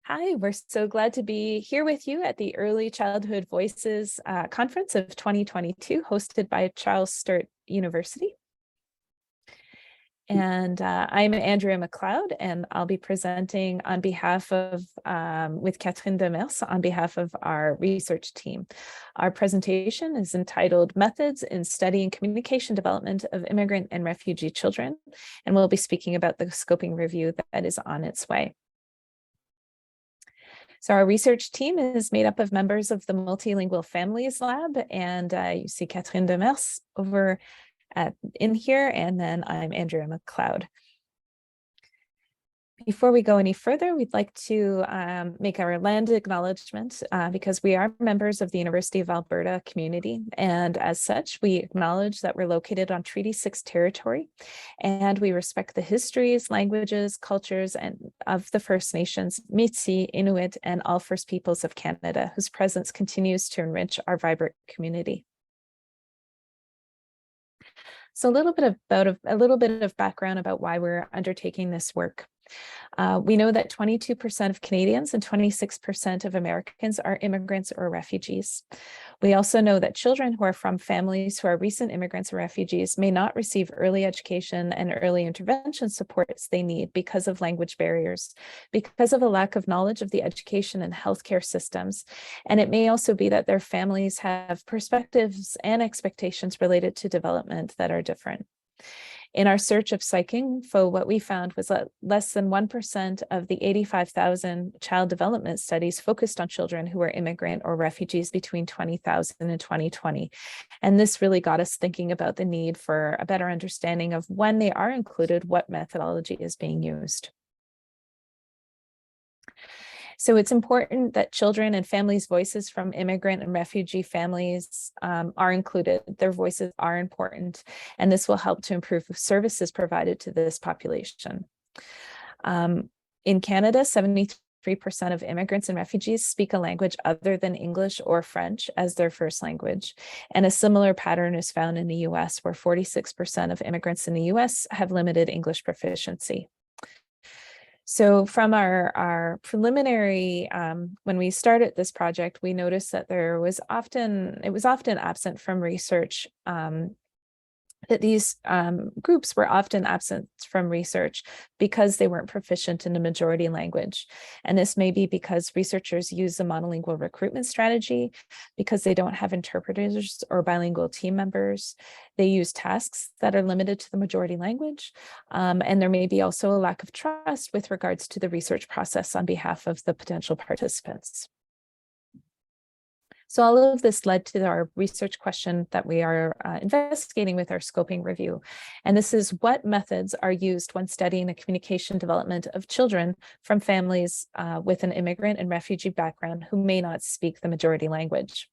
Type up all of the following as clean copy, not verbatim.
Hi, we're so glad to be here with you at the Early Childhood Voices Conference of 2022, hosted by Charles Sturt University. And I'm Andrea MacLeod, and I'll be presenting on behalf of, with Catrine Demers, on behalf of our research team. Our presentation is entitled Methods in Studying Communication Development of Immigrant and Refugee Children, and we'll be speaking about the scoping review that is on its way. So our research team is made up of members of the Multilingual Families Lab, and you see Catrine Demers over in here, and then I'm Andrea MacLeod. Before we go any further, we'd like to make our land acknowledgement because we are members of the University of Alberta community. And as such, we acknowledge that we're located on Treaty 6 territory, and we respect the histories, languages, cultures, and of the First Nations, Métis, Inuit, and all First Peoples of Canada, whose presence continues to enrich our vibrant community. So a little bit of background about why we're undertaking this work. We know that 22% of Canadians and 26% of Americans are immigrants or refugees. We also know that children who are from families who are recent immigrants or refugees may not receive early education and early intervention supports they need because of language barriers, because of a lack of knowledge of the education and healthcare systems. And it may also be that their families have perspectives and expectations related to development that are different. In our search of PsycInfo, what we found was that less than 1% of the 85,000 child development studies focused on children who were immigrant or refugees between 20,000 and 2020. And this really got us thinking about the need for a better understanding of when they are included, what methodology is being used. So it's important that children and families' voices from immigrant and refugee families are included. Their voices are important, and this will help to improve services provided to this population. In Canada, 73% of immigrants and refugees speak a language other than English or French as their first language. And a similar pattern is found in the US, where 46% of immigrants in the US have limited English proficiency. So from our preliminary, when we started this project, we noticed that it was often absent from research, that these groups were often absent from research because they weren't proficient in the majority language. And this may be because researchers use a monolingual recruitment strategy, because they don't have interpreters or bilingual team members. They use tasks that are limited to the majority language. And there may be also a lack of trust with regards to the research process on behalf of the potential participants. So all of this led to our research question that we are investigating with our scoping review. And this is: what methods are used when studying the communication development of children from families with an immigrant and refugee background who may not speak the majority language?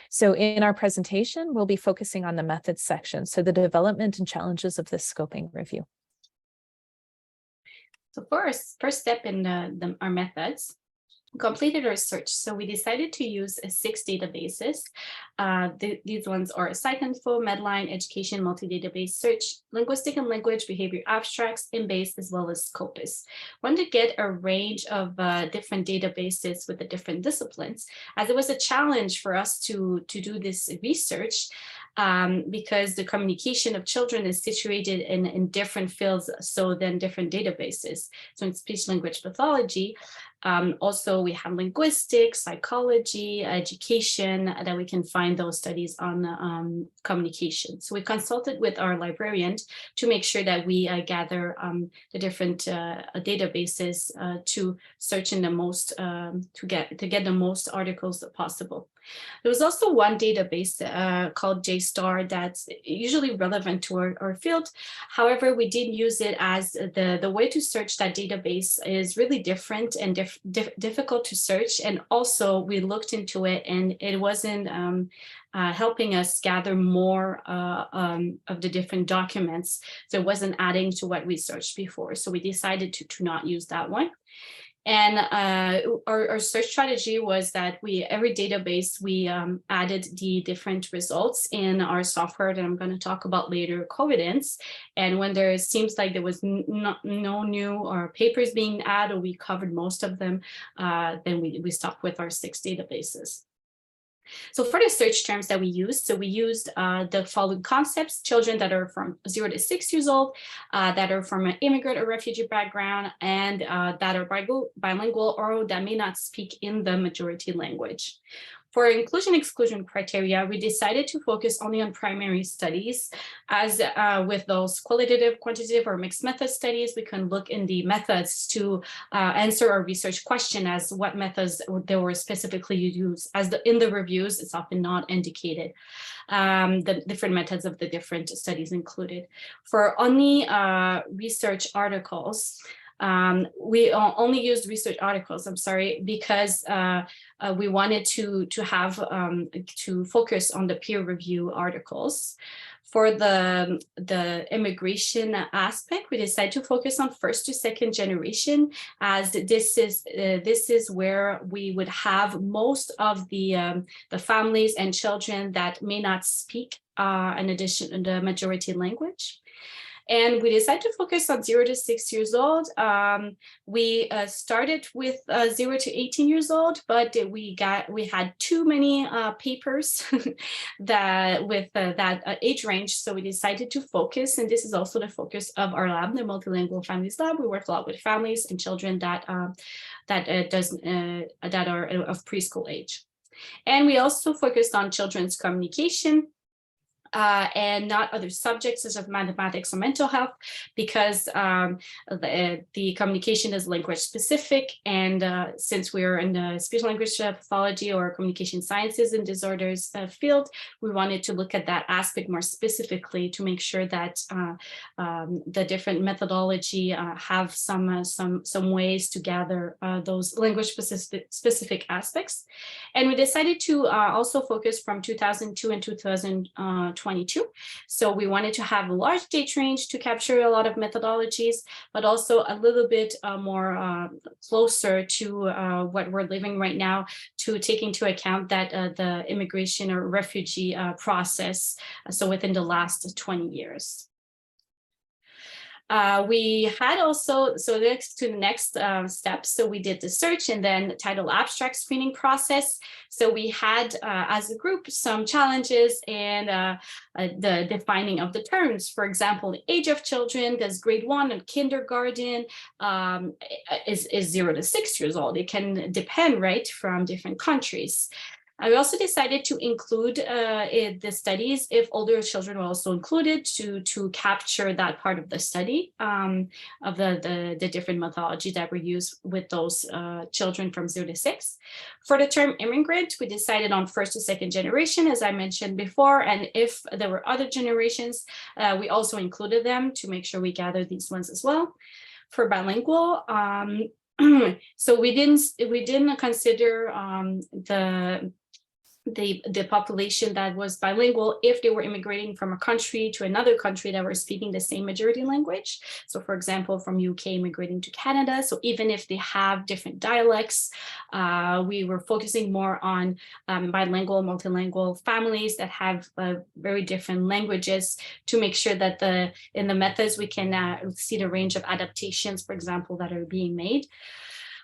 So in our presentation, we'll be focusing on the methods section, so the development and challenges of this scoping review. So first step in our methods, completed our search. So we decided to use 6 databases. These ones are PsycInfo, Medline, Education, Multi-Database Search, Linguistic and Language, Behavior Abstracts, Embase, as well as Scopus. Wanted to get a range of different databases with the different disciplines, as it was a challenge for us to do this research, because the communication of children is situated in different fields, so then different databases. So in speech language pathology, also we have linguistics, psychology, education, that we can find those studies on communication. So we consulted with our librarian to make sure that we gather the different databases to search in the most, to get the most articles possible. There was also one database called JSTAR that's usually relevant to our field. However, we did use it as the way to search that database is really different and difficult to search. And also we looked into it and it wasn't helping us gather more of the different documents. So it wasn't adding to what we searched before. So we decided to not use that one. And our search strategy was that every database, we added the different results in our software that I'm going to talk about later, Covidence. And when there seems like there was no new or papers being added, or we covered most of them, then we stopped with our 6 databases. So for the search terms that we used, the following concepts: children that are from 0 to 6 years old, that are from an immigrant or refugee background, and that are bilingual or that may not speak in the majority language. For inclusion-exclusion criteria, we decided to focus only on primary studies, as with those qualitative, quantitative, or mixed method studies, we can look in the methods to answer our research question as what methods they were specifically used. As in the reviews, it's often not indicated the different methods of the different studies included. For only research articles, we only used research articles, because we wanted to have to focus on the peer review articles. For the immigration aspect, we decided to focus on 1st to 2nd generation, as this is where we would have most of the families and children that may not speak in addition to the majority language. And we decided to focus on 0 to 6 years old. We started with 0 to 18 years old, but we had too many papers that with that age range. So we decided to focus, and this is also the focus of our lab, the Multilingual Families Lab. We work a lot with families and children that are of preschool age. And we also focused on children's communication, and not other subjects such as mathematics or mental health, because the communication is language specific. And since we're in the speech language pathology or communication sciences and disorders field, we wanted to look at that aspect more specifically to make sure that the different methodology have some ways to gather those language specific aspects. And we decided to also focus from 2002 and 2022. So we wanted to have a large date range to capture a lot of methodologies, but also a little bit more closer to what we're living right now, to take into account that the immigration or refugee process, so within the last 20 years. We had also, so next to the next steps, so we did the search and then the title abstract screening process. So we had, as a group, some challenges in the defining of the terms. For example, the age of children, does grade 1 and kindergarten is 0 to 6 years old. It can depend, right, from different countries. I also decided to include the studies if older children were also included to capture that part of the study of the different methodology that were used with those children from 0 to 6. For the term immigrant, we decided on 1st to 2nd generation, as I mentioned before, and if there were other generations, we also included them to make sure we gathered these ones as well. For bilingual, so we didn't consider the population that was bilingual if they were immigrating from a country to another country that were speaking the same majority language. So for example, from UK immigrating to Canada. So even if they have different dialects, we were focusing more on bilingual, multilingual families that have very different languages to make sure that in the methods we can see the range of adaptations, for example, that are being made.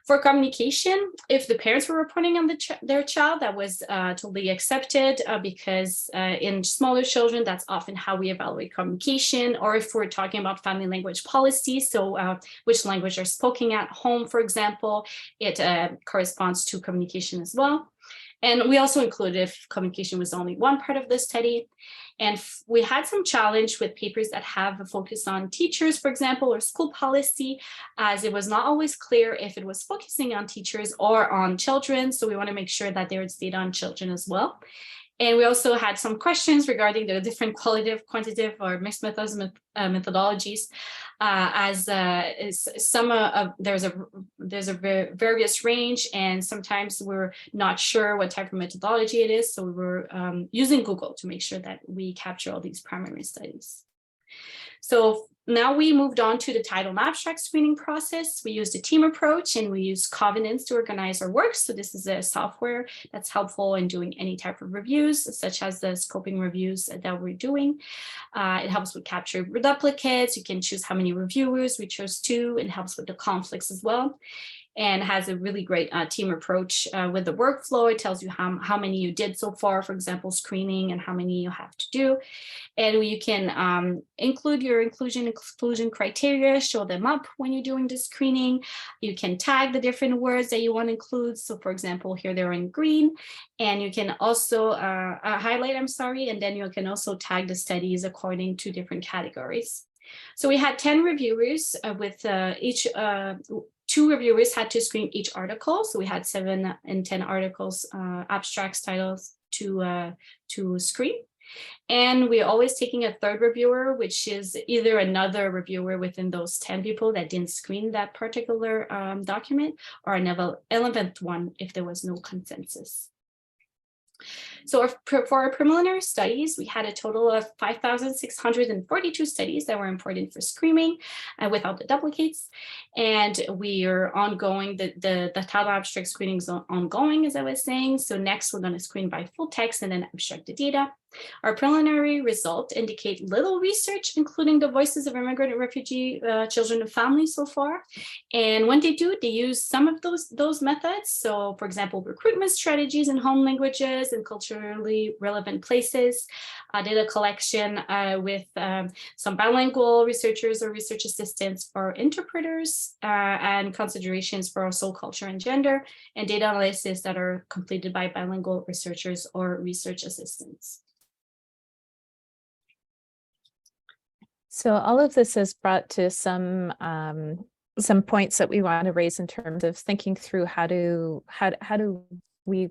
For communication, if the parents were reporting on their child, that was totally accepted because in smaller children, that's often how we evaluate communication. Or if we're talking about family language policy, so which language are spoken at home, for example, it corresponds to communication as well. And we also included if communication was only one part of the study. And we had some challenge with papers that have a focus on teachers, for example, or school policy, as it was not always clear if it was focusing on teachers or on children. So we want to make sure that there is data on children as well. And we also had some questions regarding the different qualitative, quantitative, or mixed methods methodologies, there's a various range, and sometimes we're not sure what type of methodology it is. So we were using Google to make sure that we capture all these primary studies. So Now we moved on to the title and abstract screening process. We used a team approach and we used Covenants to organize our work. So this is a software that's helpful in doing any type of reviews, such as the scoping reviews that we're doing. It helps with capture duplicates. You can choose how many reviewers. We chose 2. It helps with the conflicts as well, and has a really great team approach with the workflow. It tells you how many you did so far, for example, screening, and how many you have to do. And you can include your exclusion criteria, show them up when you're doing the screening. You can tag the different words that you want to include. So for example, here they're in green, and you can also highlight, and then you can also tag the studies according to different categories. So we had 10 reviewers with each 2 reviewers had to screen each article. So we had 7 and 10 articles, abstracts, titles to screen. And we're always taking a 3rd reviewer, which is either another reviewer within those 10 people that didn't screen that particular document, or another 11th one if there was no consensus. So for our preliminary studies, we had a total of 5,642 studies that were important for screening without the duplicates. And we are ongoing, the title abstract screening is ongoing, as I was saying. So next, we're going to screen by full text and then abstract the data. Our preliminary results indicate little research, including the voices of immigrant and refugee children and families so far. And when they do, they use some of those methods. So for example, recruitment strategies in home languages and culturally relevant places, data collection with some bilingual researchers or research assistants or interpreters, and considerations for soul culture and gender, and data analysis that are completed by bilingual researchers or research assistants. So all of this has brought to some points that we want to raise in terms of thinking through how do we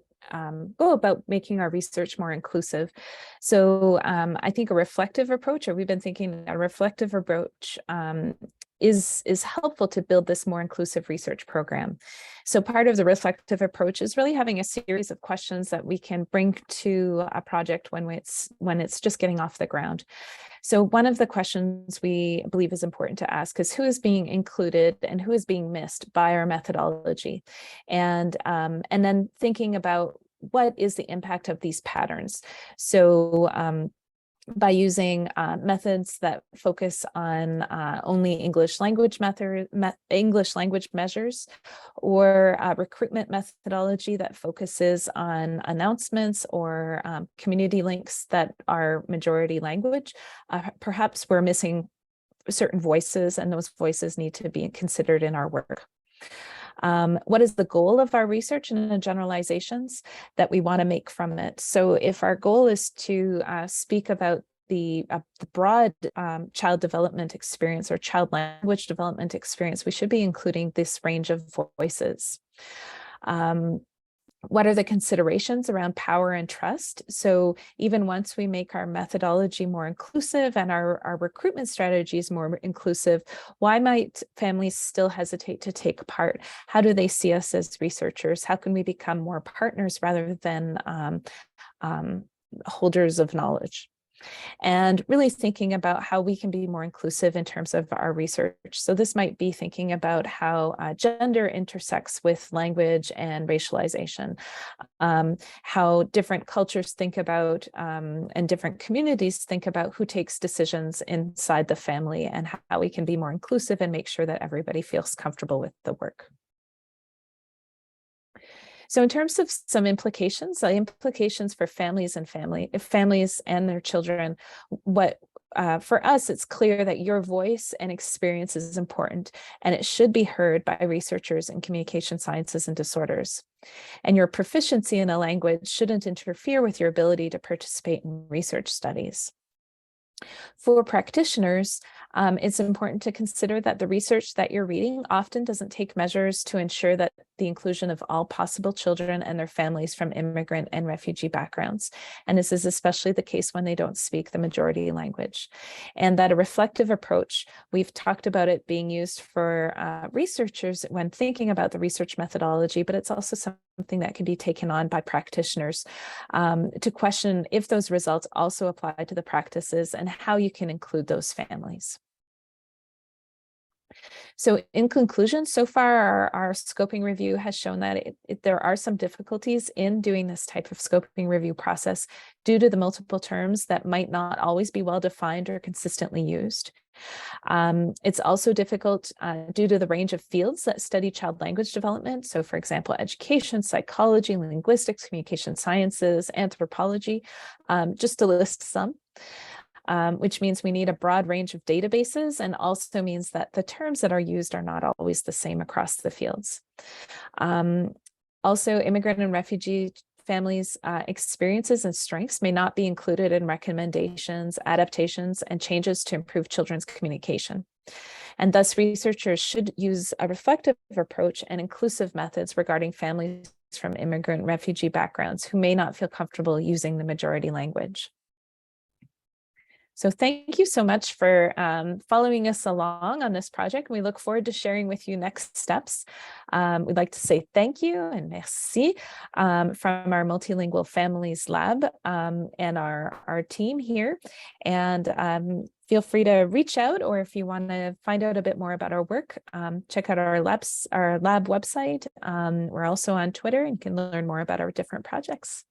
go about making our research more inclusive. So I think a reflective approach, or we've been thinking a reflective approach is helpful to build this more inclusive research program. So part of the reflective approach is really having a series of questions that we can bring to a project when it's just getting off the ground. So one of the questions we believe is important to ask is who is being included and who is being missed by our methodology, and then thinking about what is the impact of these patterns. So by using methods that focus on only English language measures, or recruitment methodology that focuses on announcements or community links that are majority language, perhaps we're missing certain voices, and those voices need to be considered in our work. What is the goal of our research and the generalizations that we want to make from it? So if our goal is to speak about the broad child development experience or child language development experience, we should be including this range of voices. What are the considerations around power and trust? So even once we make our methodology more inclusive and our recruitment strategies more inclusive, why might families still hesitate to take part? How do they see us as researchers? How can we become more partners rather than holders of knowledge? And really thinking about how we can be more inclusive in terms of our research. So this might be thinking about how gender intersects with language and racialization, how different cultures think about and different communities think about who takes decisions inside the family, and how we can be more inclusive and make sure that everybody feels comfortable with the work. So in terms of some implications, the implications for families and their children, for us, it's clear that your voice and experience is important, and it should be heard by researchers in communication sciences and disorders. And your proficiency in a language shouldn't interfere with your ability to participate in research studies. For practitioners, it's important to consider that the research that you're reading often doesn't take measures to ensure that the inclusion of all possible children and their families from immigrant and refugee backgrounds. And this is especially the case when they don't speak the majority language. And that a reflective approach, we've talked about it being used for researchers when thinking about the research methodology, but it's also something that can be taken on by practitioners to question if those results also apply to the practices and how you can include those families. So in conclusion, so far our scoping review has shown that there are some difficulties in doing this type of scoping review process due to the multiple terms that might not always be well defined or consistently used. It's also difficult due to the range of fields that study child language development. So for example, education, psychology, linguistics, communication sciences, anthropology, just to list some. Which means we need a broad range of databases, and also means that the terms that are used are not always the same across the fields. Also, immigrant and refugee families' experiences and strengths may not be included in recommendations, adaptations, and changes to improve children's communication. And thus, researchers should use a reflective approach and inclusive methods regarding families from immigrant and refugee backgrounds who may not feel comfortable using the majority language. So thank you so much for following us along on this project. We look forward to sharing with you next steps. We'd like to say thank you and merci from our Multilingual Families Lab and our team here. And feel free to reach out, or if you want to find out a bit more about our work, check out our lab website. We're also on Twitter and can learn more about our different projects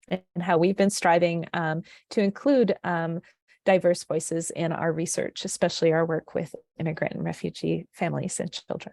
and how we've been striving to include diverse voices in our research, especially our work with immigrant and refugee families and children.